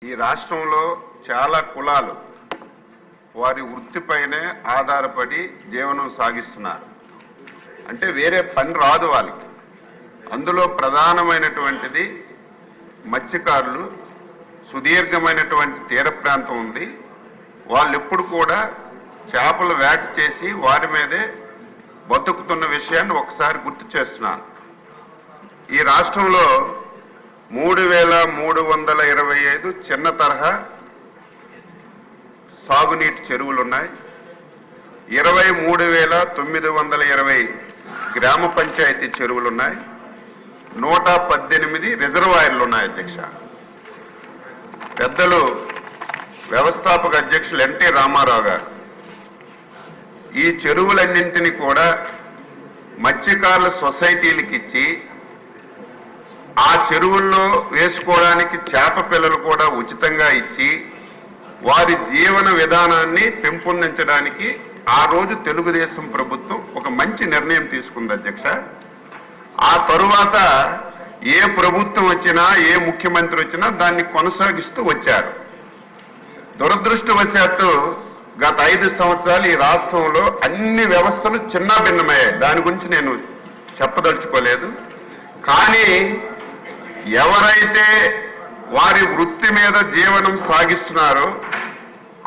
ఈ రాష్ట్రంలో చాలా కులాలు వారి వృత్తిపైనే ఆధారపడి జీవనం సాగిస్తున్నారు. అంటే వేరే పని రాదు వాళ్ళకి. అందులో ప్రధానమైనటువంటిది మత్స్యకారులు. సుదీర్ఘమైనటువంటి తీర ప్రాంతం ఉంది. వాళ్ళు ఎప్పుడు కూడా చేపలు వేట చేసి వారి మీదే బతుకుతున్న విషయాన్ని ఒకసారి గుర్తు చేస్తున్నాను. ఈ రాష్ట్రంలో 3325 చిన్న తరహా సాగునీటి చెరువులు ఉన్నాయి. 23,920 గ్రామ పంచాయతీ చెరువులు ఉన్నాయి. 118 రిజర్వాయర్లు ఉన్నాయి. అధ్యక్ష, పెద్దలు వ్యవస్థాపక అధ్యక్షులు ఎన్టీ రామారావు గారు ఈ చెరువులన్నింటినీ కూడా మత్స్యకారుల సొసైటీలకు ఇచ్చి ఆ చెరువుల్లో వేసుకోవడానికి చేప పిల్లలు కూడా ఉచితంగా ఇచ్చి వారి జీవన విధానాన్ని పెంపొందించడానికి ఆ రోజు తెలుగుదేశం ప్రభుత్వం ఒక మంచి నిర్ణయం తీసుకుంది. అధ్యక్ష, ఆ తరువాత ఏ ప్రభుత్వం వచ్చినా ఏ ముఖ్యమంత్రి వచ్చినా దాన్ని కొనసాగిస్తూ వచ్చారు. దురదృష్టవశాత్తు గత 5 సంవత్సరాలు ఈ రాష్ట్రంలో అన్ని వ్యవస్థలు చిన్న భిన్నమయ్యాయి. దాని గురించి నేను చెప్పదలుచుకోలేదు. కానీ ఎవరైతే వారి వృత్తి మీద జీవనం సాగిస్తున్నారో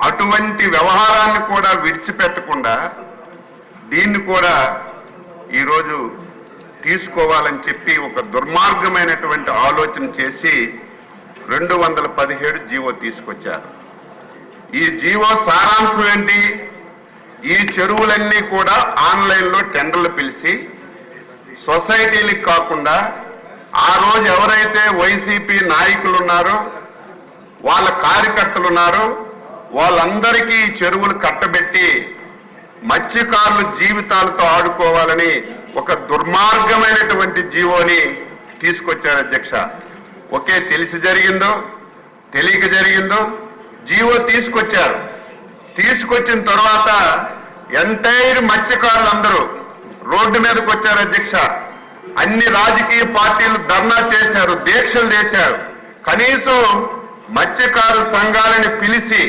అటువంటి వ్యవహారాన్ని కూడా విడిచిపెట్టకుండా దీన్ని కూడా ఈరోజు తీసుకోవాలని చెప్పి ఒక దుర్మార్గమైనటువంటి ఆలోచన చేసి 217 జీవో తీసుకొచ్చారు. ఈ జీవో సారాంశం ఏంటి? ఈ చెరువులన్నీ కూడా ఆన్లైన్లో టెండర్లు పిలిచి సొసైటీలకు కాకుండా ఆ రోజు ఎవరైతే వైసీపీ నాయకులు ఉన్నారో వాళ్ళ కార్యకర్తలు ఉన్నారో వాళ్ళందరికీ ఈ చెరువులు కట్టబెట్టి మత్స్యకారుల జీవితాలతో ఆడుకోవాలని ఒక దుర్మార్గమైనటువంటి జీవోని తీసుకొచ్చారు. అధ్యక్ష, ఒకే తెలిసి జరిగిందో తెలియక జరిగిందో జీవో తీసుకొచ్చారు. తీసుకొచ్చిన తర్వాత ఎంటైర్ మత్స్యకారులందరూ రోడ్డు మీదకి వచ్చారు. అధ్యక్ష, అన్ని రాజకీయ పార్టీలు ధర్నా చేశారు, దీక్షలు చేశారు. కనీసం మత్స్యకారు సంఘాలని పిలిచి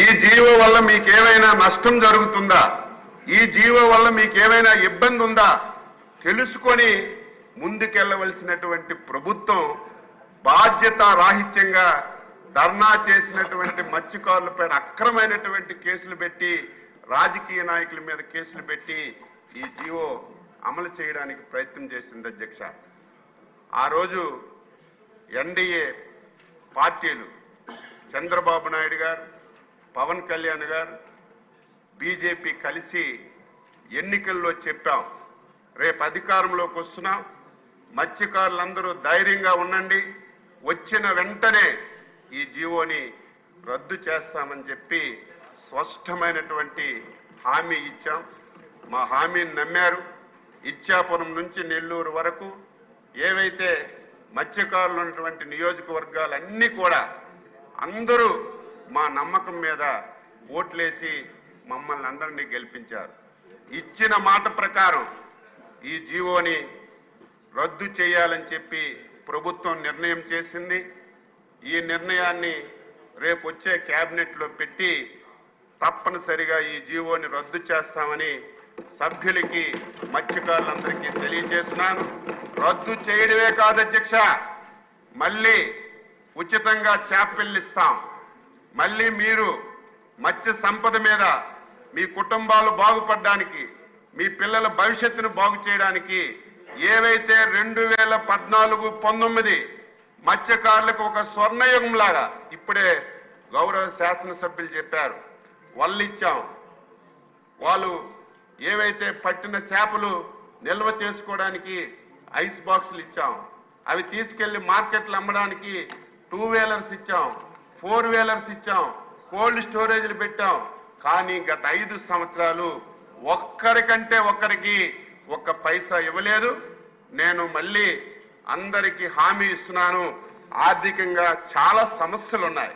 ఈ జీవో వల్ల మీకేమైనా నష్టం జరుగుతుందా, ఈ జీవో వల్ల మీకేమైనా ఇబ్బంది ఉందా తెలుసుకొని ముందుకెళ్ళవలసినటువంటి ప్రభుత్వం బాధ్యత రాహిత్యంగా ధర్నా చేసినటువంటి మత్స్యకారులపై అక్రమైనటువంటి కేసులు పెట్టి రాజకీయ నాయకుల మీద కేసులు పెట్టి ఈ జీవో అమలు చేయడానికి ప్రయత్నం చేసింది. అధ్యక్ష, ఆ రోజు ఎన్డీఏ పార్టీలు చంద్రబాబు నాయుడు గారు, పవన్ కళ్యాణ్ గారు, బీజేపీ కలిసి ఎన్నికల్లో చెప్పాం, రేపు అధికారంలోకి వస్తున్నాం, మత్స్యకారులందరూ ధైర్యంగా ఉండండి, వచ్చిన వెంటనే ఈ జీవోని రద్దు చేస్తామని చెప్పి స్పష్టమైనటువంటి హామీ ఇచ్చాం. మా హామీని నమ్మారు. ఇచ్చాపురం నుంచి నెల్లూరు వరకు ఏవైతే మత్స్యకారులు ఉన్నటువంటి నియోజకవర్గాలన్నీ కూడా అందరూ మా నమ్మకం మీద ఓట్లేసి మమ్మల్ని అందరినీ గెలిపించారు. ఇచ్చిన మాట ప్రకారం ఈ జీవోని రద్దు చేయాలని చెప్పి ప్రభుత్వం నిర్ణయం చేసింది. ఈ నిర్ణయాన్ని రేపు వచ్చే క్యాబినెట్లో పెట్టి తప్పనిసరిగా ఈ జీవోని రద్దు చేస్తామని సభ్యులకి మత్స్యకారులందరికీ తెలియజేస్తున్నాను. రద్దు చేయడమే కాదు అధ్యక్ష, మళ్ళీ ఉచితంగా చేపలు ఇస్తాం. మళ్ళీ మీరు మత్స్య సంపద మీద మీ కుటుంబాలు బాగుపడడానికి, మీ పిల్లల భవిష్యత్తును బాగు చేయడానికి ఏవైతే 2014-19 మత్స్యకారులకు ఒక స్వర్ణయుగం లాగా ఇప్పుడే గౌరవ శాసనసభ్యులు చెప్పారు, వాళ్ళు ఇచ్చాం. వాళ్ళు ఏవైతే పట్టిన చేపలు నిల్వ చేసుకోవడానికి ఐస్ బాక్సులు ఇచ్చాం. అవి తీసుకెళ్లి మార్కెట్లు అమ్మడానికి 2 వీలర్స్ ఇచ్చాం, 4 వీలర్స్ ఇచ్చాం, కోల్డ్ స్టోరేజ్లు పెట్టాం. కానీ గత 5 సంవత్సరాలు ఒక్కరికంటే ఒక్కరికి ఒక్క పైసా ఇవ్వలేదు. నేను మళ్ళీ అందరికీ హామీ ఇస్తున్నాను, ఆర్థికంగా చాలా సమస్యలు ఉన్నాయి.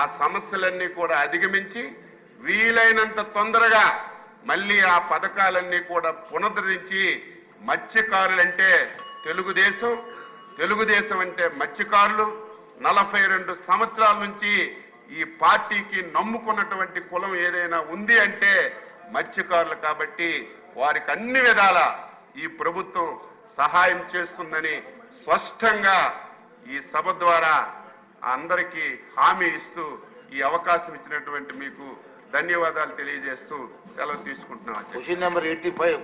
ఆ సమస్యలన్నీ కూడా అధిగమించి వీలైనంత తొందరగా మళ్ళీ ఆ పథకాలన్నీ కూడా పునరుద్ధరించి మత్స్యకారులంటే తెలుగుదేశం, తెలుగుదేశం అంటే మత్స్యకారులు, 42 సంవత్సరాల నుంచి ఈ పార్టీకి నమ్ముకున్నటువంటి కులం ఏదైనా ఉంది అంటే మత్స్యకారులు కాబట్టి వారికి అన్ని విధాల ఈ ప్రభుత్వం సహాయం చేస్తుందని స్పష్టంగా ఈ సభ ద్వారా అందరికీ హామీ ఇస్తూ ఈ అవకాశం ఇచ్చినటువంటి మీకు ధన్యవాదాలు తెలియజేస్తూ సెలవు తీసుకుంటున్నాం. Question number 85